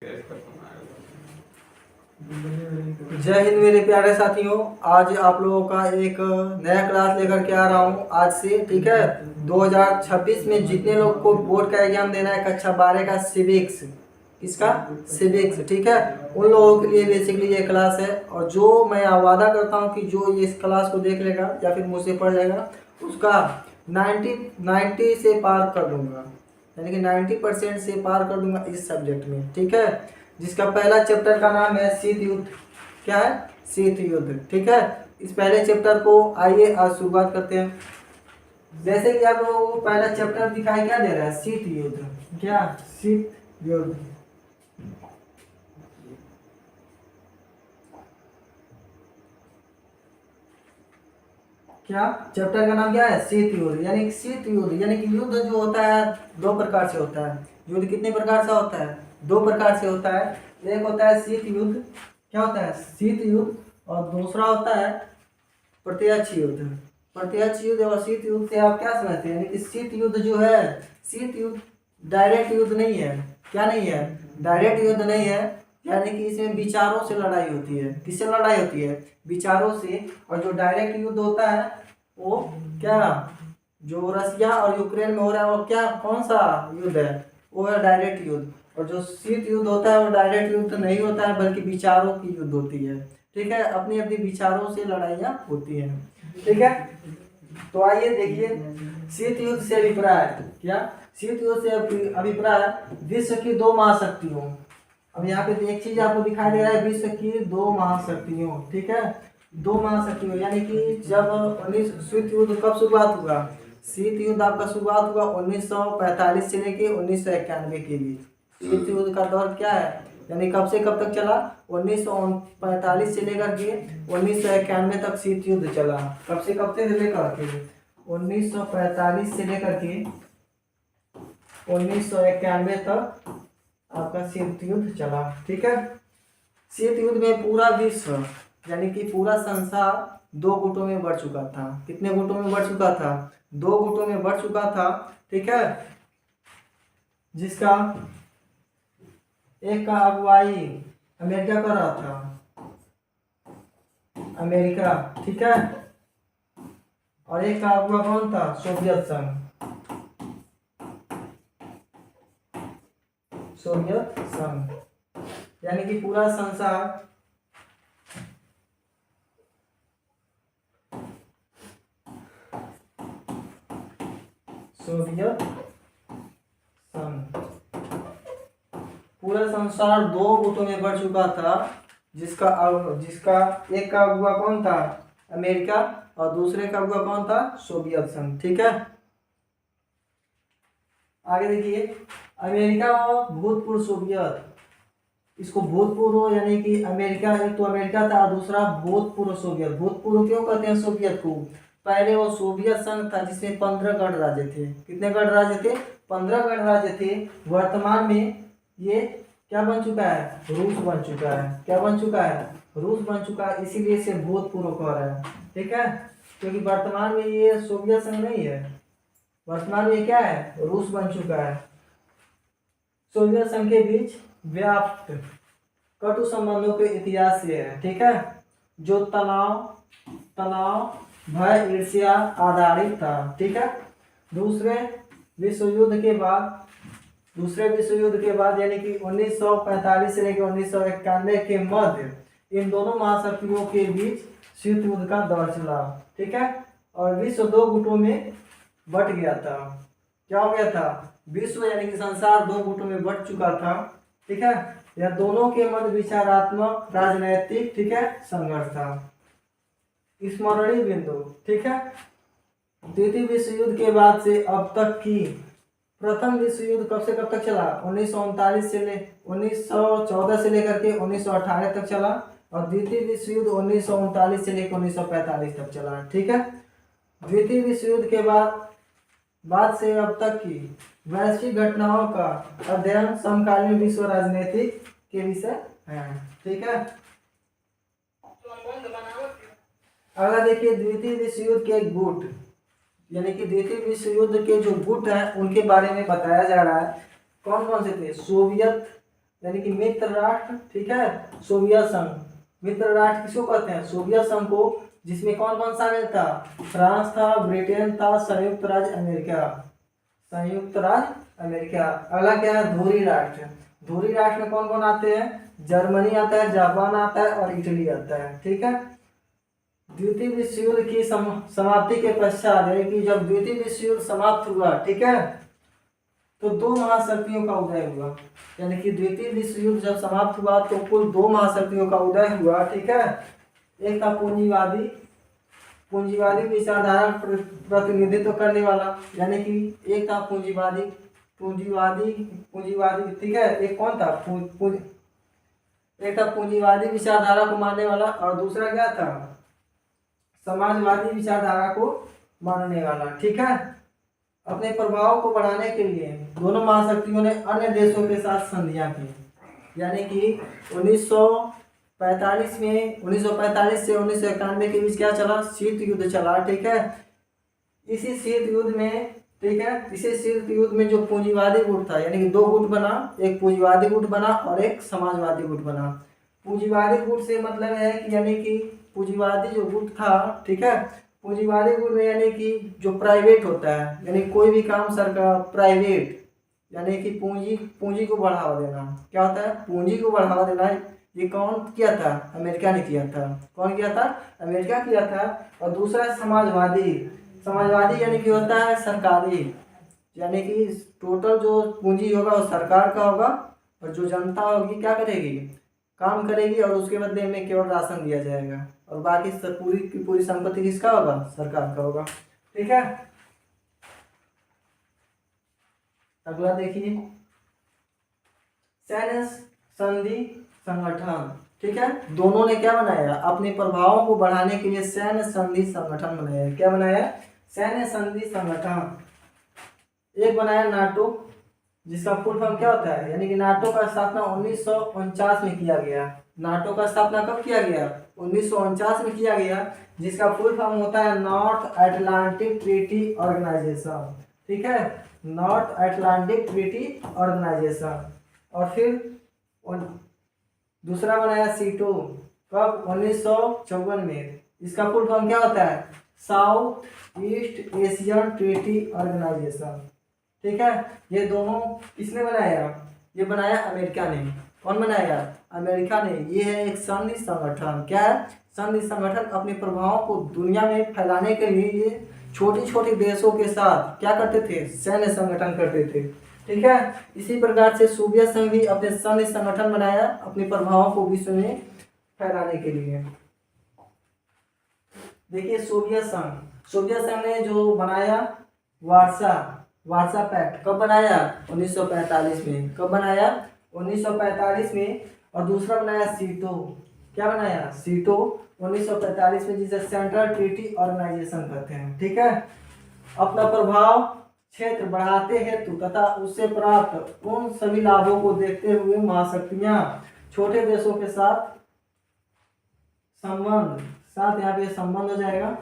जय हिंद मेरे प्यारे साथियों। आज आप लोगों का एक नया क्लास लेकर के आ रहा हूँ आज से। ठीक है, 2026 में जितने लोग को बोर्ड का एग्जाम देना है कक्षा 12 का सिविक्स, किसका सिविक्स, ठीक है, उन लोगों के लिए बेसिकली ये क्लास है। और जो मैं वादा करता हूँ कि जो इस क्लास को देख लेगा या फिर मुझसे पढ़ लेगा उसका 90 से पार कर दूंगा, यानी कि 90% से पार कर दूंगा इस सब्जेक्ट में। ठीक है, जिसका पहला चैप्टर का नाम है शीत युद्ध। क्या है? शीत युद्ध। ठीक है, इस पहले चैप्टर को आइए आज शुरुआत करते हैं। जैसे कि आप लोगों को पहला चैप्टर दिखाई क्या दे रहा है? शीत युद्ध। क्या? शीत युद्ध। क्या चैप्टर का नाम क्या है? शीत युद्ध। यानी कि शीत युद्ध यानी कि युद्ध जो होता है दो प्रकार से होता है। युद्ध कितने प्रकार से होता है? दो प्रकार से होता है। एक होता है शीत युद्ध। क्या होता है? शीत युद्ध। और दूसरा होता है प्रत्यक्ष युद्ध। प्रत्यक्ष युद्ध और शीत युद्ध से आप क्या समझते हैं? यानी कि शीत युद्ध जो है, शीत युद्ध डायरेक्ट युद्ध नहीं है। क्या नहीं है? डायरेक्ट युद्ध नहीं है, यानी कि इसमें विचारों से लड़ाई होती है। किससे लड़ाई होती है? विचारों से। और जो डायरेक्ट युद्ध होता है वो क्या, जो रसिया और यूक्रेन में हो रहा है वो क्या, कौन सा युद्ध है? वो है डायरेक्ट युद्ध। और जो शीत युद्ध होता है वो डायरेक्ट युद्ध नहीं होता है, बल्कि विचारों की युद्ध होती है। ठीक है, अपनी अपनी विचारों से लड़ाइयाँ होती हैं। ठीक है, तो आइए देखिए शीत युद्ध से अभिप्राय। क्या? शीत युद्ध से अभिप्राय विश्व की दो महाशक्तियों। अब यहाँ पे एक चीज आपको दिखाई दे रहा है, विश्व की दो महाशक्तियों। ठीक है, दो महाशक्तियों, यानी कि जब 19 शीत युद्ध कब शुरुआत हुआ? शीत युद्ध आपका शुरुआत हुआ 1945 से लेके 1991 के बीच। शीत युद्ध का दौर क्या है, यानी कब से कब तक चला? 1945 से लेकर के 1991 तक शीत युद्ध चला। कब से कब तक लेकर के? 1945 से लेकर के 1991 तक आपका शीत युद्ध चला। ठीक है, शीत युद्ध में पूरा विश्व यानी कि पूरा संसार दो गुटों में बढ़ चुका था। कितने गुटों में बढ़ चुका था? दो गुटों में बढ़ चुका था। ठीक है, जिसका एक का अगुवाई अमेरिका कर रहा था, अमेरिका। ठीक है, और एक का अगुवा कौन था? सोवियत संघ। सोवियत संघ, यानी कि पूरा संसार सोवियत संघ, पूरा संसार दो गुटों में बढ़ चुका था। जिसका एक का अगुवा कौन था? अमेरिका, और दूसरे का अगुवा कौन था? सोवियत संघ। ठीक है, आगे देखिए, अमेरिका और भूतपूर्व सोवियत। इसको भूतपूर्व यानी कि अमेरिका, एक तो अमेरिका था और दूसरा भूतपूर्व सोवियत। भूतपूर्व क्यों कहते हैं सोवियत को? पहले वो सोवियत संघ था जिसमें 15 गणराज्य थे। कितने गणराज्य थे? 15 गणराज्य थे। वर्तमान में ये क्या बन चुका है? रूस बन चुका है। क्या बन चुका है? रूस बन चुका है, इसीलिए इसे भूतपूर्व कह रहे हैं। ठीक है, क्योंकि वर्तमान में ये सोवियत संघ नहीं है, वर्तमान में क्या है? रूस बन चुका है। सोवियत संघ के बीच व्याप्त कटु संबंधों के इतिहास से है। ठीक है, जो तनाव भय ईर्ष्या आधारित था। ठीक है, दूसरे विश्व युद्ध के बाद यानी कि 1945 से लेकर 1991 के मध्य इन दोनों महाशक्तियों के बीच शीत युद्ध का दौर चला। ठीक है, और विश्व दो गुटों में बट गया था। क्या हो गया था? विश्व यानी कि संसार दो गुटों में बट चुका था। ठीक है, यह दोनों के मध्य विचारात्मक राजनैतिक, ठीक है, संघर्ष था। स्मरणीय बिंदु। ठीक है, द्वितीय विश्व युद्ध के बाद से अब तक की प्रथम विश्व युद्ध कब से कब तक चला? 1939 से 1914 से लेकर के 1918 तक चला। और द्वितीय विश्व युद्ध 1939 से लेकर 1945 तक चला। ठीक है, द्वितीय विश्व युद्ध के बाद से अब तक की वैश्विक घटनाओं का अध्ययन समकालीन विश्व राजनीतिक के विषय है। ठीक है, अगला देखिए, द्वितीय विश्व युद्ध के गुट, यानी कि द्वितीय विश्व युद्ध के जो गुट हैं उनके बारे में बताया जा रहा है। कौन कौन से थे? सोवियत यानी कि मित्र राष्ट्र, ठीक है, सोवियत संघ। मित्र राष्ट्र किसको कहते हैं? सोवियत संघ को, जिसमें कौन कौन शामिल था? फ्रांस था, ब्रिटेन था, संयुक्त राज्य अमेरिका, संयुक्त राज्य अमेरिका। अगला क्या है? धुरी राष्ट्र। धुरी राष्ट्र में कौन कौन आते हैं? जर्मनी आता है, जापान आता है और इटली आता है, ठीक है। द्वितीय विश्व युद्ध की समाप्ति के पश्चात, यानी कि जब द्वितीय विश्व युद्ध समाप्त हुआ, ठीक है, तो दो महाशक्तियों का उदय हुआ। यानी कि द्वितीय विश्व युद्ध जब समाप्त हुआ तो कुल दो महाशक्तियों का उदय हुआ, ठीक है। एक था पूंजीवादी, पूंजीवादी विचारधारा प्रतिनिधित्व करने वाला, यानी कि एक था पूंजीवादी, पूंजीवादी पूंजीवादी ठीक है। एक कौन था? एक था पूंजीवादी विचारधारा को मानने वाला, और दूसरा क्या था? समाजवादी विचारधारा को मानने वाला, ठीक है। अपने प्रभाव को बढ़ाने के लिए दोनों महाशक्तियों ने अन्य देशों के साथ संधियां की। यानी कि 1945 में, 1945 से 1991 के बीच क्या चला? शीत युद्ध चला, ठीक है। इसी शीत युद्ध में, ठीक है, इसी शीत युद्ध में जो पूंजीवादी गुट था, यानी कि दो गुट बना, एक पूंजीवादी गुट बना और एक समाजवादी गुट बना। पूंजीवादी गुट से मतलब है कि, यानी कि पूंजीवादी जो गुट था, ठीक है, पूंजीवादी गुट में यानी कि जो प्राइवेट होता है, यानी कोई भी काम सरकार, प्राइवेट, यानी कि पूंजी, पूंजी को बढ़ावा देना। क्या होता है? पूंजी को बढ़ावा देना। ये कौन किया था? अमेरिका ने किया था। कौन किया था? अमेरिका किया था। और दूसरा समाजवादी, समाजवादी यानी कि होता है सरकारी, यानी कि टोटल जो पूंजी होगा वो सरकार का होगा, और जो जनता होगी क्या करेगी? काम करेगी, और उसके बदले में केवल राशन दिया जाएगा, और बाकी पूरी की पूरी संपत्ति किसका होगा? सरकार का होगा, ठीक है। अगला देखिए, सैन्य संधि संगठन, ठीक है। दोनों ने क्या बनाया? अपने प्रभावों को बढ़ाने के लिए सैन्य संधि संगठन बनाया। क्या बनाया? सैन्य संधि संगठन। एक बनाया नाटो, जिसका फुल फॉर्म क्या होता है? यानी कि नाटो का स्थापना 1949 में किया गया। नाटो का स्थापना कब किया गया? 1949 में किया गया, जिसका फुल फॉर्म होता है नॉर्थ अटलांटिक ट्रीटी ऑर्गेनाइजेशन, ठीक है, नॉर्थ अटलांटिक ट्रीटी ऑर्गेनाइजेशन। और फिर दूसरा बनाया सीटो, कब? 1954 में। इसका फुल फॉर्म क्या होता है? South East Asian Treaty Organization, ठीक है। ये दोनों किसने बनाया? ये बनाया अमेरिका ने। कौन बनाया? अमेरिका ने। ये है एक संधि संगठन। क्या है? संधि संगठन अपने प्रभाव को दुनिया में फैलाने के लिए ये छोटी छोटी देशों के साथ क्या करते थे? सैन्य संगठन करते थे, ठीक है। इसी प्रकार से सोवियत संघ भी अपने सैन्य संगठन बनाया अपने प्रभाव को विश्व में फैलाने के लिए। देखिए सोवियत संघ, सोवियत संघ ने जो बनाया वार्सा पैक्ट, कब बनाया? 1945 में। कब बनाया? 1945 में। और दूसरा बनाया सीटो। क्या बनाया? सीटो 1945 में, जिसे सेंट्रल ट्रीटी ऑर्गेनाइजेशन कहते हैं, ठीक है। अपना प्रभाव क्षेत्र बढ़ाते हेतु तथा उससे प्राप्त उन सभी लाभों को देखते हुए महाशक्तियां छोटे देशों के साथ संबंध, साथ यहाँ पे संबंध हो जाएगा,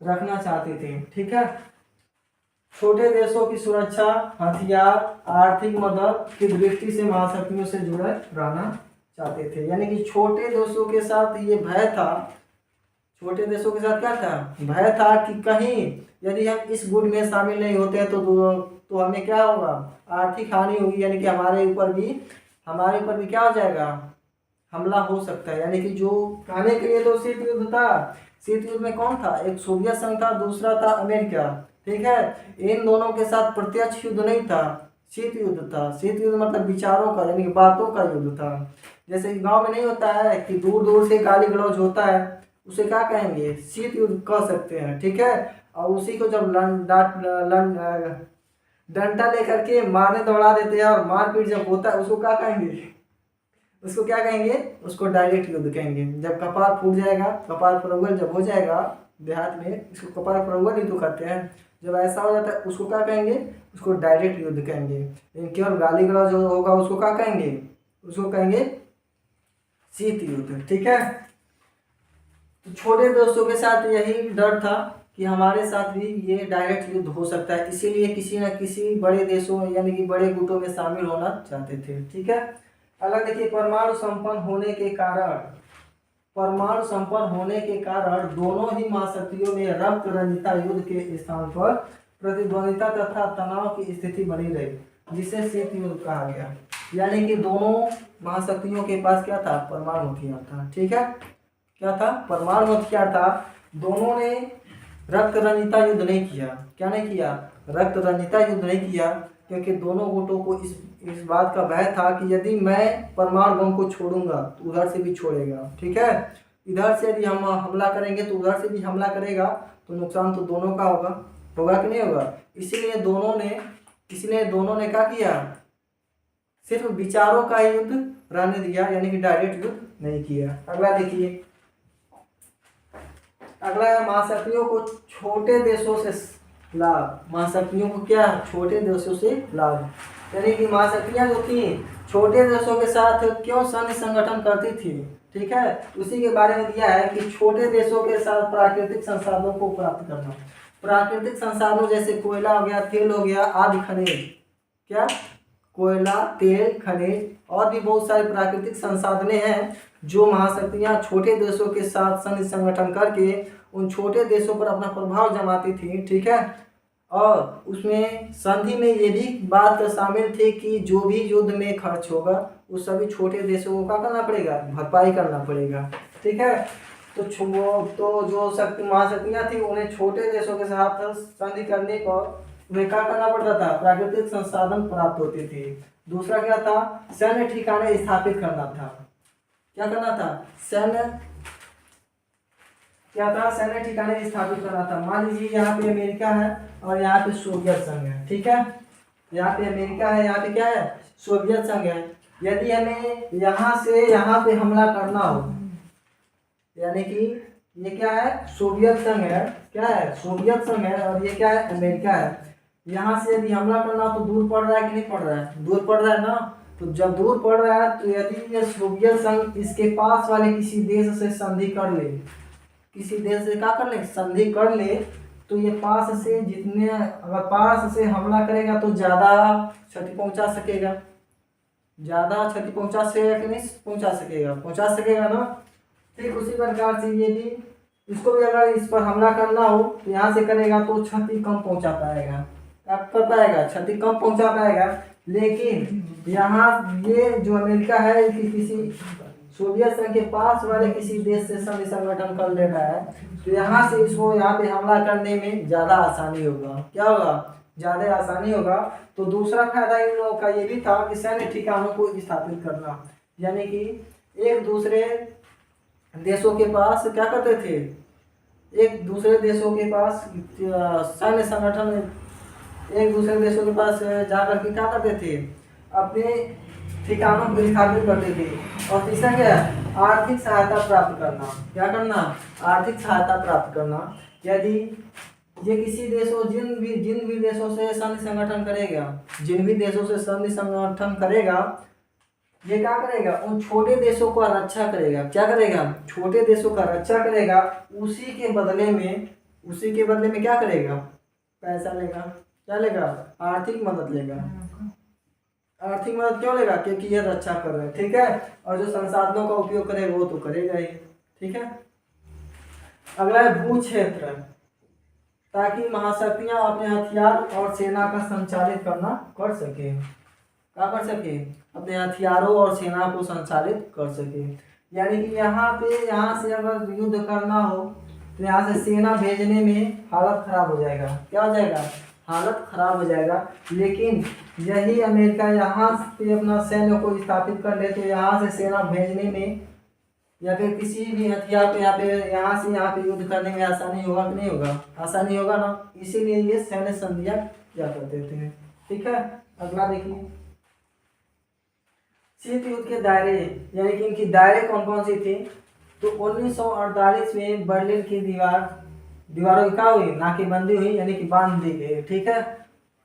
रखना चाहते थे, ठीक है। छोटे देशों की सुरक्षा, हथियार, आर्थिक मदद की दृष्टि से महाशक्तियों से जुड़े रहना चाहते थे। यानी कि छोटे देशों के साथ ये भय था, छोटे देशों के साथ क्या था? भय था कि कहीं यदि हम इस गुट में शामिल नहीं होते हैं तो हमें क्या होगा? आर्थिक हानि होगी, यानी कि हमारे ऊपर भी क्या हो जाएगा? हमला हो सकता है। यानी कि जो कहने के लिए तो शीत युद्ध था, शीत युद्ध में कौन था? एक सोवियत संघ था, दूसरा था अमेरिका, ठीक है। इन दोनों के साथ प्रत्यक्ष युद्ध नहीं था, शीत युद्ध था। शीत युद्ध मतलब विचारों का, यानी कि बातों का युद्ध था। जैसे गांव में नहीं होता है कि दूर दूर से गाली गलौज होता है, उसे क्या कहेंगे? शीत युद्ध कह सकते हैं, ठीक है। और उसी को जब डंडा लेकर के मारने दौड़ा देते हैं और मारपीट जब होता है, उसको क्या कहेंगे? उसको क्या कहेंगे? उसको डायरेक्ट युद्ध कहेंगे। जब कपार फूट जाएगा, कपार प्रवल जब हो जाएगा, देहात में इसको कपार प्रवल ही तो कहते हैं, जब ऐसा हो जाता है उसको क्या कहेंगे? उसको डायरेक्ट युद्ध कहेंगे। लेकिन केवल गाली गलौज जो होगा उसको क्या कहेंगे? उसको कहेंगे शीत युद्ध, ठीक है। तो छोटे देशों के साथ यही डर था कि हमारे साथ भी ये डायरेक्ट युद्ध हो सकता है, इसीलिए किसी न किसी बड़े देशों यानी कि बड़े गुटों में शामिल होना चाहते थे। ठीक है, अगला देखिए, परमाणु संपन्न होने के कारण, परमाणु संपन्न होने के कारण दोनों ही महाशक्तियों में रक्त रंजिता युद्ध के स्थान पर प्रतिद्वंदिता तथा तनाव की स्थिति बनी रही, जिसे शीत युद्ध कहा गया। यानी कि दोनों महाशक्तियों के पास क्या था, परमाणु हथियार था। ठीक है, क्या था, परमाणु हथियार था। दोनों ने रक्त रंजिता युद्ध नहीं किया। क्या नहीं किया, रक्त रंजिता युद्ध नहीं किया, क्योंकि दोनों गुटों को इस बात का भय था कि यदि मैं परमाणु बम को छोड़ूंगा तो उधर से भी छोड़ेगा। ठीक है, इधर से यदि हम हमला करेंगे तो उधर से भी हमला करेगा, तो नुकसान तो दोनों का होगा, होगा कि नहीं होगा। इसीलिए दोनों ने क्या किया, सिर्फ विचारों का ही युद्ध रहने दिया, यानी कि डायरेक्ट युद्ध नहीं किया। अगला देखिए, अगला महाशक्तियों को छोटे देशों से लाभ। महाशक्तियों को क्या, छोटे देशों से लाभ, यानी कि महाशक्तियां जो थी छोटे देशों के साथ क्यों सैन्य संगठन करती थी। ठीक है, उसी के बारे में दिया है कि छोटे देशों के साथ प्राकृतिक संसाधनों को प्राप्त करना। प्राकृतिक संसाधनों जैसे कोयला हो गया, तेल हो गया, आदि खनिज, क्या, कोयला, तेल, खनिज और भी बहुत सारे प्राकृतिक संसाधनें हैं जो महाशक्तियां छोटे देशों के साथ सैन्य संगठन करके उन छोटे देशों पर अपना प्रभाव जमाती थी। ठीक है, और उसमें संधि में ये भी बात शामिल थी कि जो भी युद्ध में खर्च होगा उस सभी छोटे देशों को क्या करना पड़ेगा, भरपाई करना पड़ेगा। ठीक है, तो जो महाशक्तियां थी उन्हें छोटे देशों के साथ संधि करने पर उन्हें क्या करना पड़ता था, प्राकृतिक संसाधन प्राप्त होती थी। दूसरा क्या था, सैन्य ठिकाने स्थापित करना था। क्या करना था, सैन्य ठिकाने स्थापित करना था। मान लीजिए यहाँ पे अमेरिका है और यहाँ पे सोवियत संघ है। ठीक है, यहाँ पे अमेरिका है, यहाँ पे क्या है, सोवियत संघ है। यदि हमें यहाँ से यहाँ पे हमला करना हो, यानी कि ये क्या है, सोवियत संघ है, क्या है, सोवियत संघ है, और ये क्या है, अमेरिका है। यहाँ से यदि हमला करना तो दूर पड़ रहा है कि नहीं पड़ रहा है, दूर पड़ रहा है ना। तो जब दूर पड़ रहा है तो यदि ये सोवियत संघ इसके पास वाले किसी देश से संधि कर ले, किसी देश से क्या कर ले, संधि कर ले, तो ये पास से जितने, अगर पास से हमला करेगा तो ज़्यादा क्षति पहुंचा सकेगा, ज़्यादा क्षति पहुंचा सकेगा कि नहीं पहुंचा सकेगा, पहुंचा सकेगा ना। ठीक उसी प्रकार से ये भी, इसको भी अगर इस पर हमला करना हो तो यहाँ से करेगा तो क्षति कम पहुंचा पाएगा, अब कर पाएगा, क्षति कम पहुंचा पाएगा। लेकिन यहाँ ये जो अमेरिका है कि किसी सोवियत संघ के पास वाले किसी देश से सैन्य संगठन कर ले रहा है, तो यहाँ से इसको यहाँ पे हमला करने में ज़्यादा आसानी होगा। क्या होगा, ज़्यादा आसानी होगा। तो दूसरा फायदा इन लोगों का ये भी था कि सैन्य ठिकानों को स्थापित करना, यानी कि एक दूसरे देशों के पास क्या करते थे, एक दूसरे देशों के पास सैन्य संगठन, एक दूसरे देशों के पास जाकर के क्या करते थे, अपने ठिकानों को स्थापित करते थे। और तीसरा क्या है, आर्थिक सहायता प्राप्त करना। क्या करना, आर्थिक सहायता प्राप्त करना। यदि ये किसी देशों जिन भी देशों से सैन्य संगठन करेगा, जिन भी देशों से सैन्य संगठन करेगा, ये क्या करेगा, उन छोटे देशों का रक्षा करेगा। क्या करेगा, छोटे देशों का रक्षा करेगा। उसी के बदले में क्या करेगा, पैसा लेगा। क्या लेगा, आर्थिक मदद लेगा। आर्थिक मदद क्यों लेगा, क्योंकि ये रक्षा कर रहे हैं। ठीक है, और जो संसाधनों का उपयोग करेगा वो तो करेगा ही। ठीक है, अगला है भू क्षेत्र, ताकि महाशक्तियां अपने हथियार और सेना का संचालित करना कर सके। क्या कर सके, अपने हथियारों और सेना को संचालित कर सके। यानी कि यहाँ से अगर युद्ध करना हो तो यहाँ से सेना भेजने में हालत खराब हो जाएगा। क्या हो जाएगा, हालत खराब हो जाएगा। लेकिन यही अमेरिका यहाँ पे अपना सैन्य को स्थापित कर ले तो यहाँ से सेना भेजने में या फिर किसी भी हथियार को यहाँ पे युद्ध करने में आसानी होगा कि नहीं होगा, आसानी होगा ना। इसीलिए ये सैन्य संधियां क्या करते थे। ठीक है, अगला देखिए, शीत युद्ध के दायरे, यानी कि इनकी दायरे कौन कौन सी थी। तो 1948 में बर्लिन की दीवारों की क्या हुई, नाकेबंदी हुई, यानी कि बांध दी गई। ठीक है,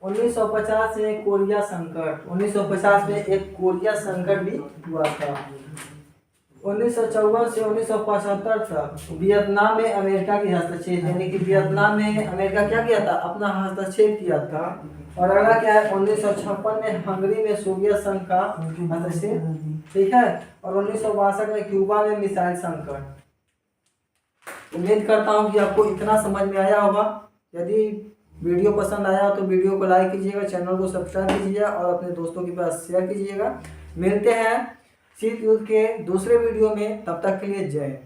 1950 में कोरिया संकट, 1950 में एक कोरिया संकट भी हुआ था। 1954 से 1975 तक वियतनाम में अमेरिका की हस्तक्षेप, यानी कि वियतनाम में अमेरिका क्या किया था, अपना हस्तक्षेप किया था। और अगला क्या है, 1956 में हंगरी में सोवियत संघ का हस्तक्षेप, ठीक है। और 1962 में क्यूबा में मिसाइल संकट। उम्मीद करता हूँ कि आपको इतना समझ में आया होगा। यदि वीडियो पसंद आया तो वीडियो को लाइक कीजिएगा, चैनल को सब्सक्राइब कीजिएगा और अपने दोस्तों के पास शेयर कीजिएगा। मिलते हैं शीत युद्ध के दूसरे वीडियो में, तब तक के लिए जय।